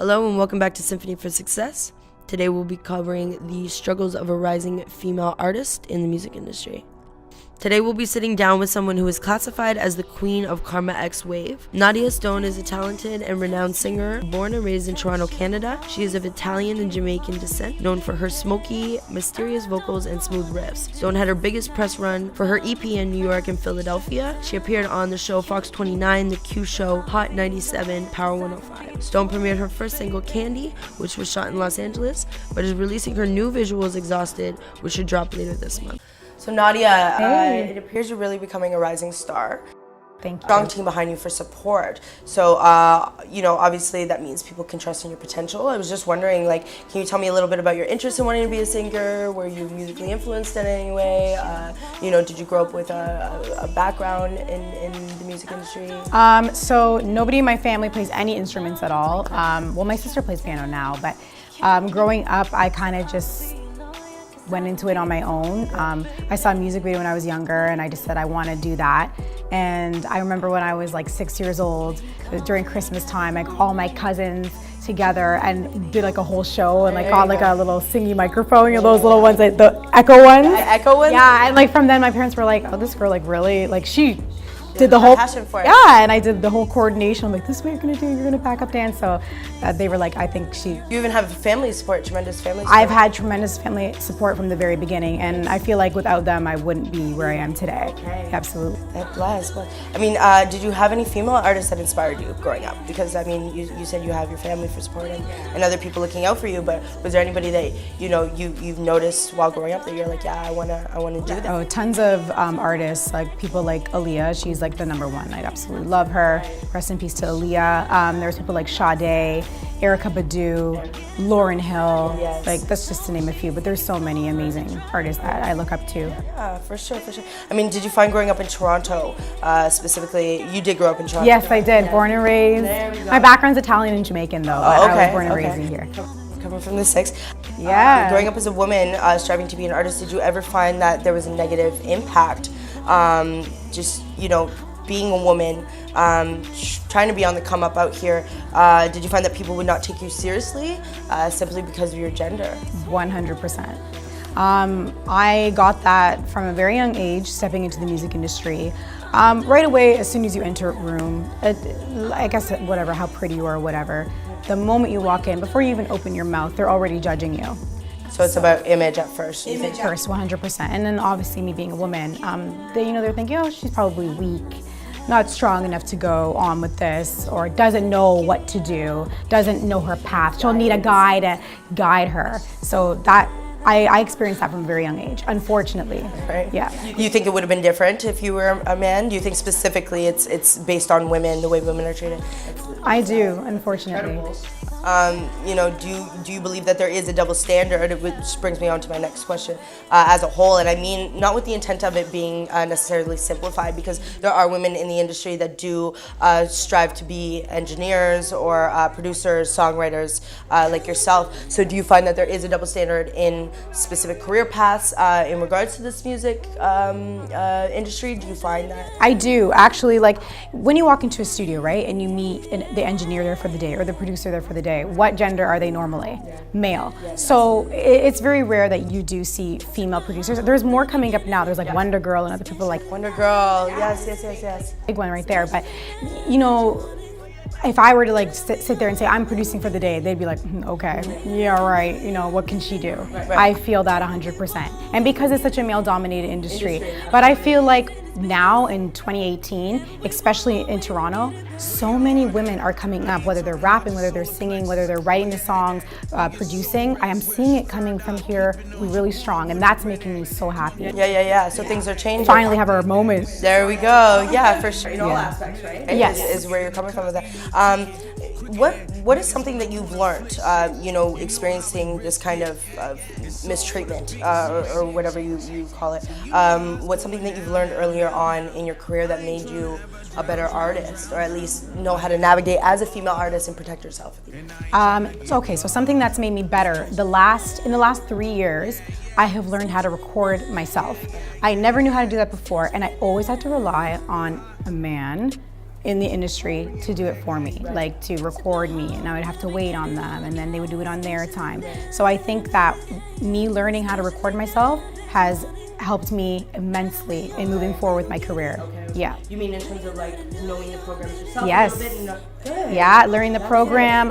Hello and welcome back to Symphony For Success. Today we'll be covering the struggles of a rising female artist in the music industry. Today we'll be sitting down with someone who is classified as the queen of Karma X Wave. Nadia Stone is a talented and renowned singer, born and raised in Toronto, Canada. She is of Italian and Jamaican descent, known for her smoky, mysterious vocals and smooth riffs. Stone had her biggest press run for her EP in New York and Philadelphia. She appeared on the show Fox 29, The Q Show, Hot 97, Power 105. Stone premiered her first single, Candy, which was shot in Los Angeles, but is releasing her new visuals, Exhausted, which should drop later this month. So Nadia, it appears you're really becoming a rising star. Thank you. Strong team behind you for support. So, obviously that means people can trust in your potential. I was just wondering, can you tell me a little bit about your interest in wanting to be a singer? Were you musically influenced in any way? Did you grow up with a background in the music industry? So nobody in my family plays any instruments at all. Well, my sister plays piano now, but growing up, I kind of just went into it on my own. I saw a music video when I was younger and I just said I want to do that. And I remember when I was 6 years old, during Christmas time, all my cousins together and did a whole show and got a little singy microphone, those little ones, the echo ones. Echo ones? Yeah, and from then my parents were like, oh, this girl really, she did the whole passion for it. Yeah, and I did the whole coordination. I'm like, this is what you're gonna do. You're gonna back up dance. So they were like, I think she. You even have family support, tremendous family support. I've had tremendous family support from the very beginning, and I feel like without them, I wouldn't be where I am today. Okay. Absolutely. That bless. Did you have any female artists that inspired you growing up? Because you said you have your family for support and other people looking out for you. But was there anybody that you've noticed while growing up that you're like, yeah, I wanna do that? Oh, tons of artists, people like Aaliyah. She's the #1. I absolutely love her. Rest in peace to Aaliyah. There's people like Sade, Erykah Badu, Lauryn Hill. Yes. That's just to name a few, but there's so many amazing artists that I look up to. Yeah, for sure. Did you find growing up in Toronto, specifically, you did grow up in Toronto? Yes, I did. Born and raised. There we go. My background's Italian and Jamaican though, but I was born and raised in here. Coming from the 6. Yeah. Growing up as a woman, striving to be an artist, did you ever find that there was a negative impact? Being a woman, trying to be on the come up out here, did you find that people would not take you seriously simply because of your gender? 100%. I got that from a very young age, stepping into the music industry. Right away, as soon as you enter a room, I guess whatever, how pretty you are or whatever, the moment you walk in, before you even open your mouth, they're already judging you. So it's about image at first. Image first, 100%. And then obviously me being a woman, they're thinking, oh, she's probably weak, not strong enough to go on with this, or doesn't know what to do, doesn't know her path. She'll need a guy to guide her. So that, I experienced that from a very young age, unfortunately. Right. Yeah. You think it would have been different if you were a man? Do you think specifically it's based on women, the way women are treated? I do, unfortunately. Do you believe that there is a double standard, which brings me on to my next question, as a whole, and I mean not with the intent of it being necessarily simplified, because there are women in the industry that do strive to be engineers or producers, songwriters like yourself. So do you find that there is a double standard in specific career paths in regards to this music industry? Do you find that? I do, actually. When you walk into a studio, right, and you meet the engineer there for the day or the producer there for the day, what gender are they normally? Yeah. Male. Yeah, so it's very rare that you do see female producers. There's more coming up now. There's Wonder Girl and other people Wonder Girl, yes. Big one right there. But if I were to sit there and say I'm producing for the day, they'd be like, okay, yeah, right. What can she do? Right. I feel that 100%. And because it's such a male-dominated industry. But I feel like now in 2018, especially in Toronto, so many women are coming up, whether they're rapping, whether they're singing, whether they're writing the songs, producing. I am seeing it coming from here really strong, and that's making me so happy. Yeah. So things are changing. Finally have our moment. There we go. Yeah, for sure. In all aspects, right? Yes. Is where you're coming from with that. What is something that you've learned, experiencing this kind of mistreatment or whatever you call it? What's something that you've learned earlier on in your career that made you a better artist, or at least know how to navigate as a female artist and protect yourself? So something that's made me better, in the last 3 years, I have learned how to record myself. I never knew how to do that before, and I always had to rely on a man in the industry to do it for me, like to record me, and I would have to wait on them, and then they would do it on their time. So I think that me learning how to record myself has helped me immensely in moving forward with my career. Yeah. You mean in terms of like knowing the programs yourself? Yes. A little bit? Good. Yeah, learning the program,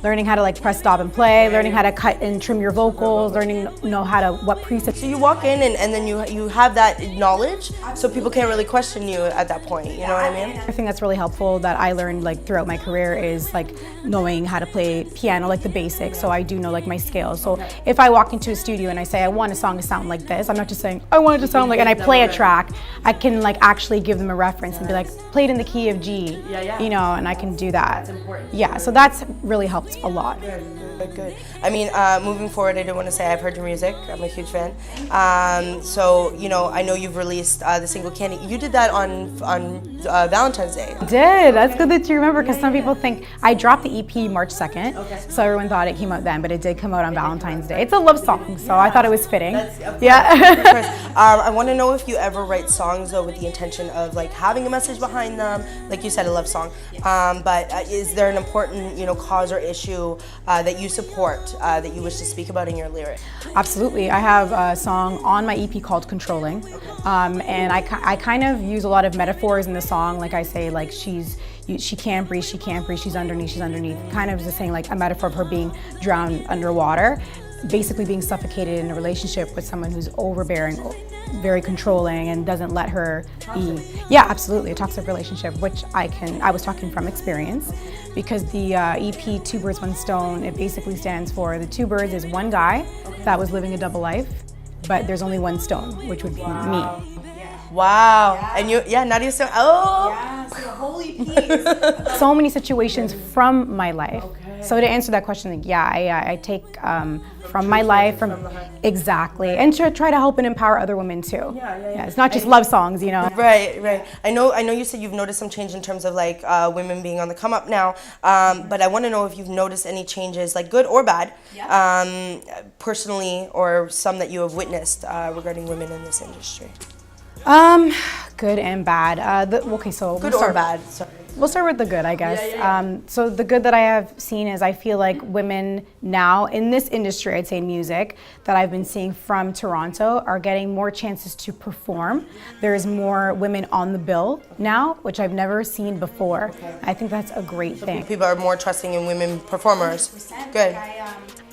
learning how to like press stop and play, learning how to cut and trim your vocals, learning what presets. So you walk in and then you have that knowledge, so people can't really question you at that point. You know what I mean? I think that's really helpful that I learned like throughout my career is like knowing how to play piano, like the basics. So I do know like my scales. So if I walk into a studio and I say I want a song to sound like this, I'm not just saying I want it to sound like, and I play a track. I can like actually give them a reference and be like, play it in the key of G, you know, and I can do that. That's important. Yeah, so that's really helped a lot. Good. I mean, moving forward, I did want to say I've heard your music. I'm a huge fan. So, you know, I know you've released the single Candy. You did that on Valentine's Day. I did. That's good that you remember, because some people think I dropped the EP March 2nd, so everyone thought it came out then, but it did come out on Valentine's Day. It's a love song, so I thought it was fitting. I want to know if you ever write songs though with the intention of like having a message behind them, like you said, a love song. But is there an important, you know, cause or issue that you support that you wish to speak about in your lyric? Absolutely. I have a song on my EP called Controlling, and I kind of use a lot of metaphors in the song. Like I say, like she can't breathe, she's underneath. Kind of just saying like a metaphor of her being drowned underwater, basically being suffocated in a relationship with someone who's overbearing, very controlling, and doesn't let her be. Yeah, absolutely, a toxic relationship, which I was talking from experience, because the EP Two Birds, One Stone, it basically stands for, the two birds is one guy that was living a double life, but there's only one stone, which would be me. Wow. Yeah. And Nadia Stone. Oh. Yeah, so the whole EP. So many situations from my life. So to answer that question, like, I take from my life, exactly, and to try to help and empower other women too. Yeah, it's not just love songs, you know. Right. I know you said you've noticed some change in terms of like women being on the come up now, but I want to know if you've noticed any changes, like good or bad, personally, or some that you have witnessed regarding women in this industry. Good and bad. So good or bad. Sorry. We'll start with the good, I guess. So the good that I have seen is I feel like women now in this industry, I'd say music, that I've been seeing from Toronto are getting more chances to perform. There's more women on the bill now, which I've never seen before. I think that's a great thing. People are more trusting in women performers. 100%. Good.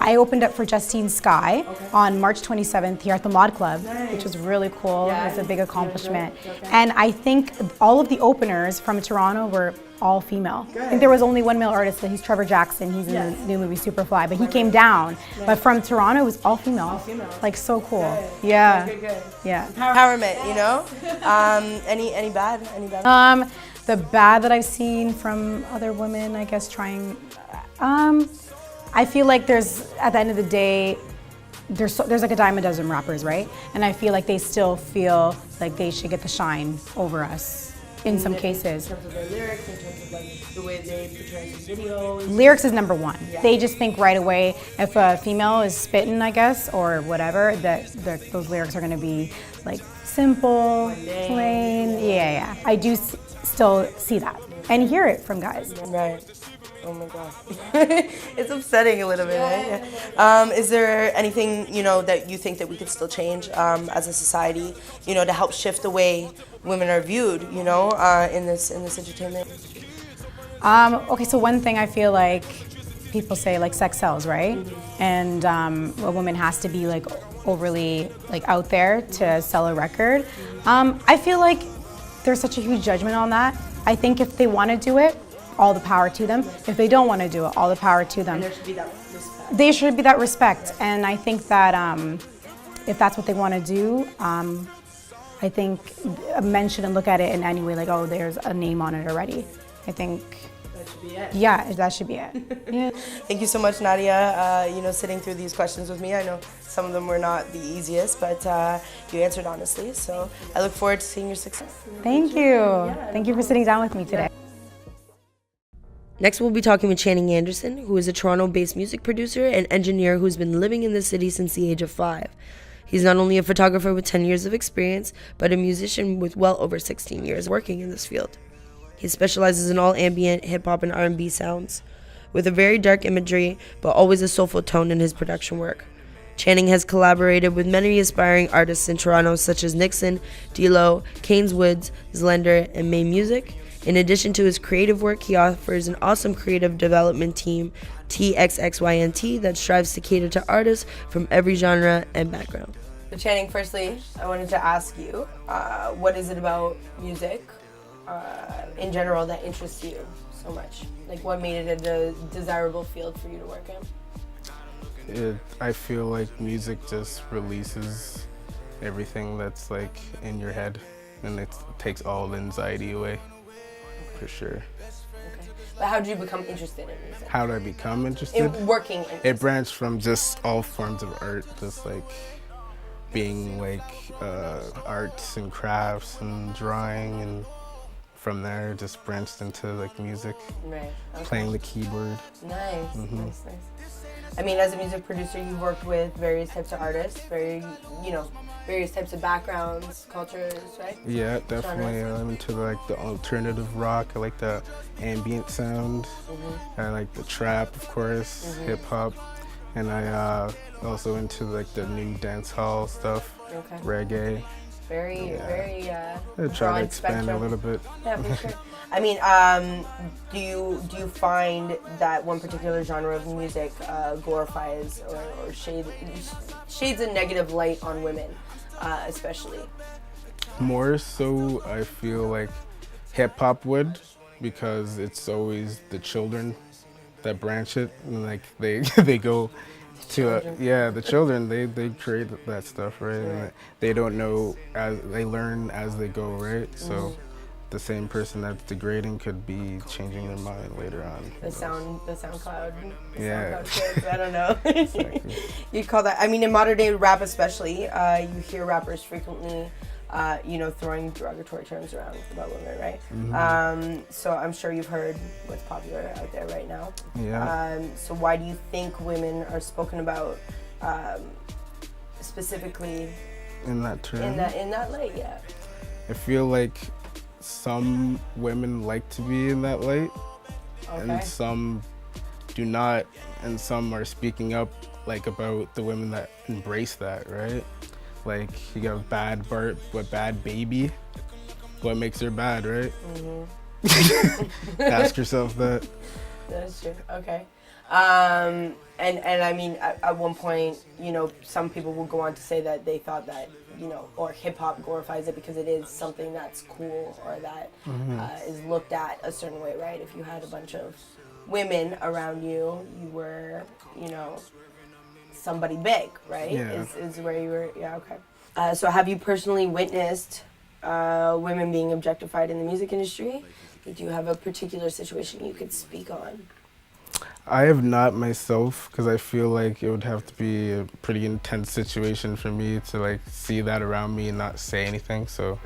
I opened up for Justine Skye on March 27th here at the Mod Club, which was really cool. It was a big accomplishment. And I think all of the openers from Toronto were all female. I think there was only one male artist, he's Trevor Jackson, he's in the new movie Superfly, but he came down. But from Toronto, it was all female. Like, so cool. Yeah. Yeah. Empowerment, you know? Any bad? The bad that I've seen from other women, I guess, trying, I feel like there's, at the end of the day, there's like a dime a dozen rappers, right? And I feel like they still feel like they should get the shine over us in some cases. In terms of their lyrics, in terms of like the way they portray some videos. Lyrics is number one. Yeah. They just think right away if a female is spitting, I guess, or whatever, that those lyrics are going to be like simple, plain. Yeah. I do still see that and hear it from guys. Right. Oh my God. It's upsetting a little bit, right? Is there anything, you know, that you think that we could still change as a society, you know, to help shift the way women are viewed, you know, in this entertainment industry? Okay, so one thing I feel like people say, like, sex sells, right? And a woman has to be like overly like out there to sell a record. I feel like there's such a huge judgment on that. I think if they want to do it, all the power to them. If they don't want to do it, all the power to them. And there should be that respect. There should be that respect. And I think that if that's what they want to do, I think men shouldn't look at it in any way like, oh, there's a name on it already. I think that should be it. Yeah, that should be it. Yeah. Thank you so much, Nadia, you know, sitting through these questions with me. I know some of them were not the easiest, but you answered honestly. So I look forward to seeing your success. Thank you. Thank you for sitting down with me today. Next, we'll be talking with Channing Anderson, who is a Toronto-based music producer and engineer who's been living in the city since the age of 5. He's not only a photographer with 10 years of experience, but a musician with well over 16 years working in this field. He specializes in all ambient, hip-hop, and R&B sounds, with a very dark imagery, but always a soulful tone in his production work. Channing has collaborated with many aspiring artists in Toronto, such as Nixon, D-Lo, Keynes Woods, Zlender, and May Music. In addition to his creative work, he offers an awesome creative development team, TXXYNT, that strives to cater to artists from every genre and background. So Channing, firstly, I wanted to ask you, what is it about music in general that interests you so much? Like, what made it a desirable field for you to work in? I feel like music just releases everything that's like in your head, and it takes all the anxiety away, for sure. Okay. But how did you become interested in music? How did I become interested? In working in music. It branched from just all forms of art, just like being like arts and crafts and drawing, and from there just branched into like music. Right. Okay. Playing the keyboard. Nice. Nice. I mean, as a music producer, you've worked with various types of artists, various types of backgrounds, cultures, right? Yeah, definitely. I'm into like the alternative rock. I like the ambient sound. I like the trap, of course, hip hop, and I also into like the new dance hall stuff, reggae. Very I try to expand spectrum. a little bit. Yeah, for sure. I mean, do you find that one particular genre of music glorifies or shades a negative light on women, especially? More so, I feel like hip hop would, because it's always the children that branch it, and like they go to the children they create that stuff, right? And they don't know, as they learn as they go, right? So the same person that's degrading could be changing their mind later on. The SoundCloud Yeah. kids, I don't know. Exactly. You'd call that, I mean, in modern day rap especially, you hear rappers frequently throwing derogatory terms around about women, right? So I'm sure you've heard what's popular out there right now. Yeah. So why do you think women are spoken about specifically In that term? in that light? Yeah. I feel like some women like to be in that light, and some do not, and some are speaking up like about the women that embrace that, right? Like, you got bad Bart, but bad baby. What makes her bad, right? Ask yourself that. That's true. Okay. And I mean, at one point, some people will go on to say that they thought that, or hip hop glorifies it because it is something that's cool, or that is looked at a certain way, right? If you had a bunch of women around you, you were, somebody big, right? Yeah. Is where you were. Yeah. Okay. So have you personally witnessed women being objectified in the music industry? Do you have a particular situation you could speak on? I have not myself, because I feel like it would have to be a pretty intense situation for me to like see that around me and not say anything. So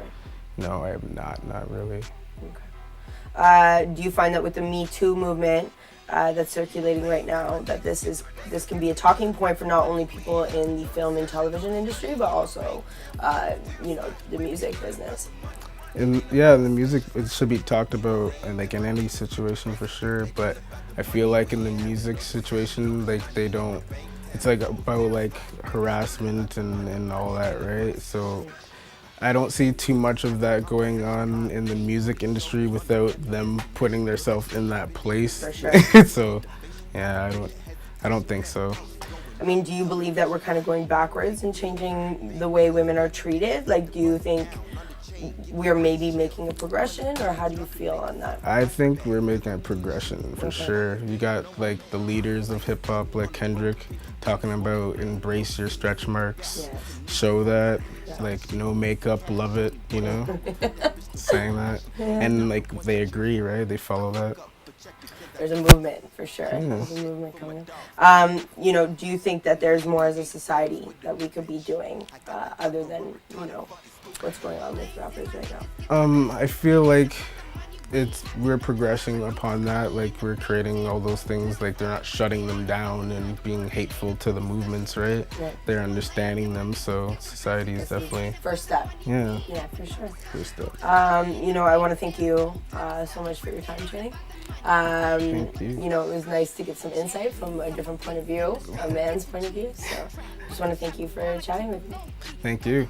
no, I have not really. Okay. Do you find that with the Me Too movement that's circulating right now, that this can be a talking point for not only people in the film and television industry, but also, the music business? In the music, it should be talked about, and like in any situation for sure. But I feel like in the music situation, like they don't. It's like about like harassment and all that, right? So I don't see too much of that going on in the music industry without them putting themselves in that place. For sure. So, yeah, I don't think so. I mean, do you believe that we're kind of going backwards and changing the way women are treated? Like, do you think we're maybe making a progression, or how do you feel on that? I think we're making a progression for sure. You got like the leaders of hip hop, like Kendrick, talking about embrace your stretch marks, show that, like no makeup, love it, saying that, and like they agree, right? They follow that. There's a movement for sure. There's a movement coming up. Do you think that there's more as a society that we could be doing other than, what's going on with rappers right now? I feel like we're progressing upon that. Like, we're creating all those things. Like, they're not shutting them down and being hateful to the movements, right? Right. They're understanding them. So society is definitely First step. yeah. Yeah, for sure. First step. You know, I want to thank you so much for your time, Channing. Thank you. You know, it was nice to get some insight from a different point of view, a man's point of view. So, just want to thank you for chatting with me. Thank you.